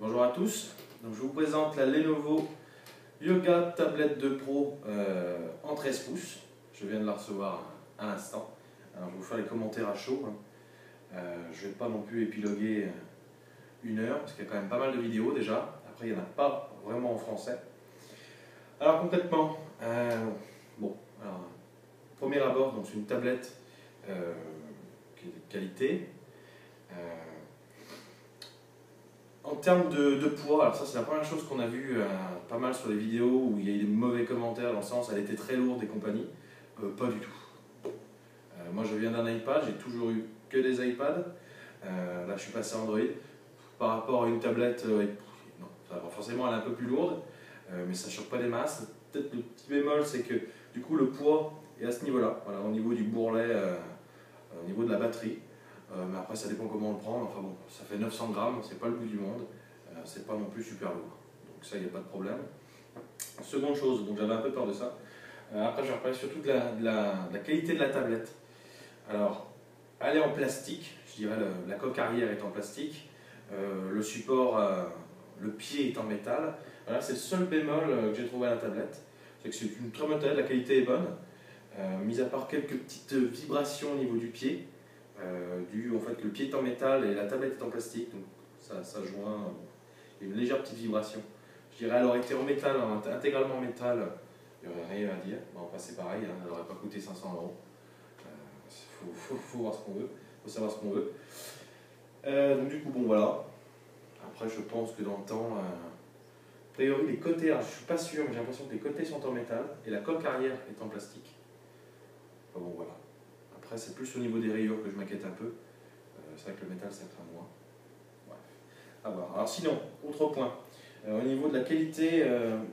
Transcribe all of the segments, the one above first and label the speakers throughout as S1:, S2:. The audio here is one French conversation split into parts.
S1: Bonjour à tous, donc je vous présente la Lenovo Yoga Tablet 2 Pro en 13 pouces. Je viens de la recevoir à l'instant. Alors je vais vous faire les commentaires à chaud. Je ne vais pas non plus épiloguer une heure parce qu'il y a quand même pas mal de vidéos déjà. Après il n'y en a pas vraiment en français. Alors concrètement, premier abord, donc c'est une tablette qui est de qualité. En termes de poids, alors ça c'est la première chose qu'on a vu pas mal sur les vidéos où il y a eu des mauvais commentaires dans le sens elle était très lourde et compagnie. Pas du tout. Moi je viens d'un iPad, j'ai toujours eu que des iPads. Là je suis passé à Android. Par rapport à une tablette, non, forcément elle est un peu plus lourde, mais ça ne choque pas des masses. Peut-être le petit bémol c'est que du coup le poids est à ce niveau-là, voilà, au niveau du bourrelet, au niveau de la batterie. Mais après ça dépend comment on le prend, enfin bon, ça fait 900 grammes, c'est pas le bout du monde, c'est pas non plus super lourd, donc ça il n'y a pas de problème. Seconde chose, donc j'avais un peu peur de ça, après je vais reparler surtout de la qualité de la tablette. Alors, elle est en plastique, je dirais la coque arrière est en plastique, le support, le pied est en métal, voilà, c'est le seul bémol que j'ai trouvé à la tablette, c'est que c'est une très bonne tablette, la qualité est bonne, mis à part quelques petites vibrations au niveau du pied. Dû au fait que le pied est en métal et la tablette est en plastique, donc ça joint, il y a une légère petite vibration. Je dirais elle aurait été en métal, intégralement en métal, il n'y aurait rien à dire. Bon, enfin, c'est pareil, hein, elle n'aurait pas coûté 500 euros. Faut voir ce qu'on veut, faut savoir ce qu'on veut. Donc du coup, bon voilà. Après, je pense que dans le temps, a priori les côtés, alors, je suis pas sûr, mais j'ai l'impression que les côtés sont en métal et la coque arrière est en plastique. Enfin, bon voilà. Après, c'est plus au niveau des rayures que je m'inquiète un peu. C'est vrai que le métal, ça craint moins. Bref, à voir. Alors sinon, autre point. Au niveau de la qualité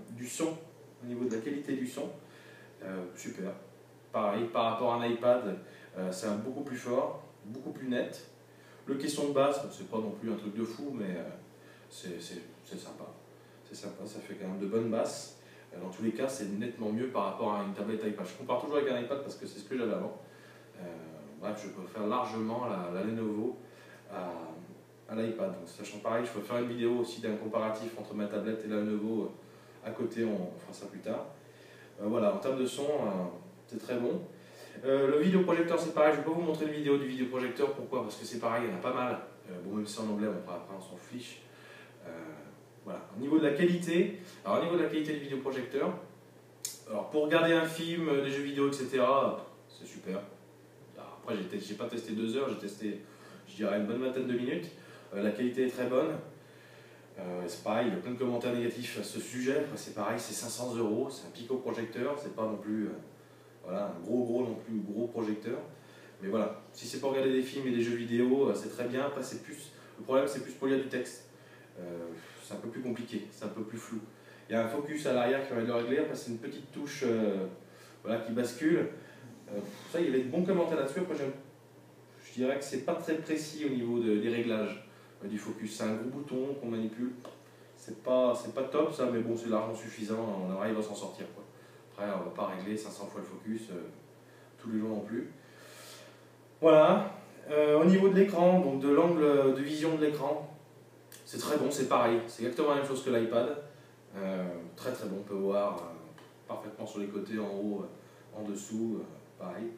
S1: du son, super. Pareil, par rapport à un iPad, c'est beaucoup plus fort, beaucoup plus net. Le caisson de basse, c'est pas non plus un truc de fou, mais c'est sympa. C'est sympa, ça fait quand même de bonnes basses. Dans tous les cas, c'est nettement mieux par rapport à une tablette iPad. Je compare toujours avec un iPad parce que c'est ce que j'avais avant. Bref, je préfère largement la Lenovo à l'iPad. Donc, sachant pareil, je peux faire une vidéo aussi d'un comparatif entre ma tablette et la Lenovo à côté, on fera ça plus tard. Voilà, en termes de son, c'est très bon. Le vidéoprojecteur, c'est pareil, je ne vais pas vous montrer une vidéo du vidéoprojecteur. Pourquoi? Parce que c'est pareil, il y en a pas mal. Bon, même si c'est en anglais, après on s'en fiche. Voilà. Au niveau de la qualité, du vidéoprojecteur, alors pour regarder un film, des jeux vidéo, etc., c'est super. Après, j'ai pas testé 2 heures, j'ai testé, je dirais, une bonne vingtaine de minutes. La qualité est très bonne. C'est pareil, il y a plein de commentaires négatifs à ce sujet. C'est pareil, c'est 500 euros, c'est un pico-projecteur, c'est pas non plus voilà, un gros projecteur. Mais voilà, si c'est pour regarder des films et des jeux vidéo, c'est très bien. Après, le problème, c'est plus pour lire du texte. C'est un peu plus compliqué, c'est un peu plus flou. Il y a un focus à l'arrière qui va le régler. Après, c'est une petite touche voilà, qui bascule. Ça, il y avait de bons commentaires là-dessus. Après, je dirais que c'est pas très précis au niveau des réglages du focus. C'est un gros bouton qu'on manipule. C'est pas top ça, mais bon, c'est largement suffisant. On arrive à s'en sortir, quoi. Après, on va pas régler 500 fois le focus tous les jours non plus. Voilà. Au niveau de l'écran, donc de l'angle de vision de l'écran, c'est très bon, c'est pareil. C'est exactement la même chose que l'iPad. Très très bon. On peut voir parfaitement sur les côtés, en haut, en dessous. Pareil.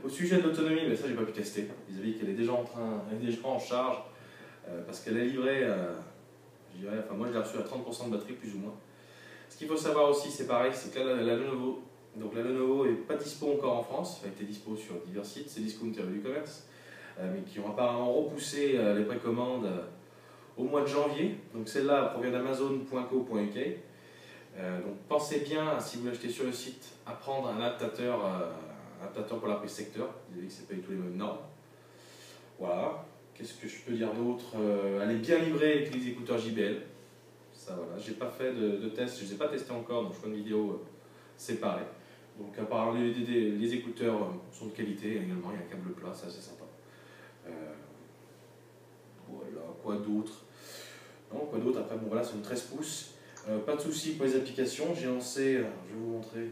S1: Au sujet de l'autonomie, ben ça j'ai pas pu tester. Vis-à-vis qu'elle est déjà en charge parce qu'elle est livrée, je dirais, enfin moi je l'ai reçue à 30% de batterie plus ou moins. Ce qu'il faut savoir aussi, c'est pareil, c'est que la Lenovo, donc la Lenovo est pas dispo encore en France, elle a été dispo sur divers sites, c'est discounter du commerce, mais qui ont apparemment repoussé les précommandes au mois de janvier. Donc celle-là provient d'amazon.co.uk. Donc pensez bien, si vous l'achetez sur le site, à prendre un adaptateur pour la prise secteur. Vous avez vu que c'est pas du tout les mêmes normes. Voilà. Qu'est-ce que je peux dire d'autre? Elle est bien livrée avec les écouteurs JBL. Ça voilà. J'ai pas fait de test, je les ai pas testés encore, donc je ferai une vidéo séparée. Donc apparemment les écouteurs sont de qualité également. Il y a un câble plat, ça c'est sympa. Voilà. Quoi d'autre? Non, quoi d'autre? Après bon voilà, c'est une 13 pouces. Pas de soucis pour les applications. J'ai lancé, je vais vous montrer.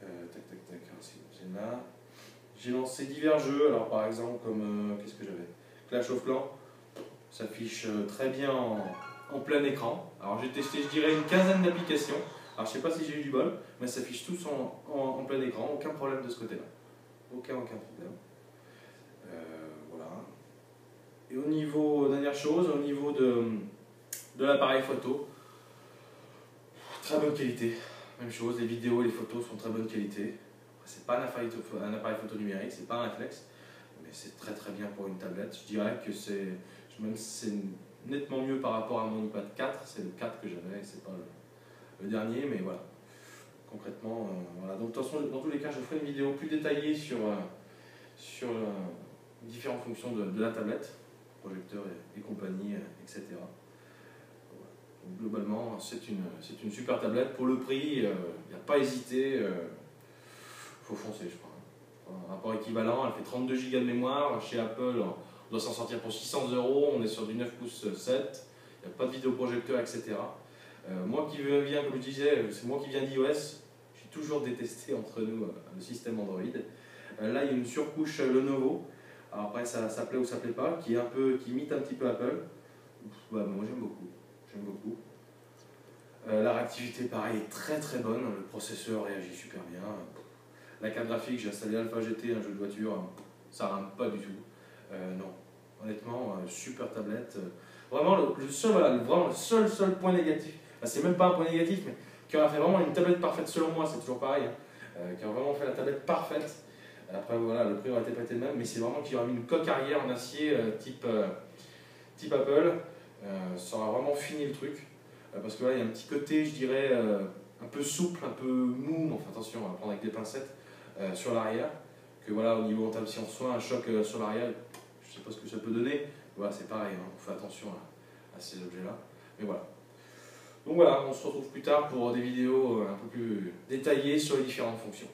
S1: C'est là. J'ai lancé divers jeux. Alors par exemple comme qu'est-ce que j'avais? Clash of Clans. S'affiche très bien en plein écran. Alors j'ai testé, je dirais, une quinzaine d'applications. Alors je sais pas si j'ai eu du bol, mais ça s'affiche tous en plein écran, aucun problème de ce côté-là. Aucun problème. Voilà. Et au niveau, dernière chose, au niveau de l'appareil photo, très bonne qualité. Même chose, les vidéos et les photos sont de très bonne qualité. C'est pas un appareil photo numérique, c'est pas un réflexe, mais c'est très bien pour une tablette. Je dirais que c'est nettement mieux par rapport à mon iPad 4, c'est le 4 que j'avais, c'est pas le dernier, mais voilà. Concrètement, voilà. Donc de toute façon, dans tous les cas, je ferai une vidéo plus détaillée sur différentes fonctions de la tablette, projecteur et compagnie, etc. Voilà. Donc, globalement, c'est une super tablette. Pour le prix, il n'y a pas hésité, faut foncer, je crois. Un rapport équivalent, elle fait 32 Go de mémoire. Chez Apple, on doit s'en sortir pour 600 €. On est sur du 9 pouces 7. Il n'y a pas de vidéoprojecteur, etc. Moi qui viens, comme je disais, c'est moi qui viens d'iOS. J'ai toujours détesté entre nous le système Android. Là, il y a une surcouche Lenovo. Alors après, ça plaît ou ça plaît pas, qui imite un petit peu Apple. Bah, moi, j'aime beaucoup. J'aime beaucoup. La réactivité, pareil, est très bonne. Le processeur réagit super bien. La carte graphique, j'ai installé Alpha GT, un jeu de voiture, ça rame pas du tout. Non, honnêtement, super tablette. Vraiment, le seul point négatif, enfin, c'est même pas un point négatif, mais qui aurait fait vraiment une tablette parfaite, selon moi, c'est toujours pareil, qui aurait vraiment fait la tablette parfaite. Après, voilà, le prix aurait été pas été le même, mais c'est vraiment qu'il aurait mis une coque arrière en acier type Apple. Ça aurait vraiment fini le truc. Parce que là, il y a un petit côté, je dirais, un peu souple, un peu mou, enfin attention, on va prendre avec des pincettes. Sur l'arrière, que voilà, au niveau si on reçoit un choc sur l'arrière, je ne sais pas ce que ça peut donner, voilà, c'est pareil, hein, on fait attention à ces objets-là, mais voilà. Donc voilà, on se retrouve plus tard pour des vidéos un peu plus détaillées sur les différentes fonctions.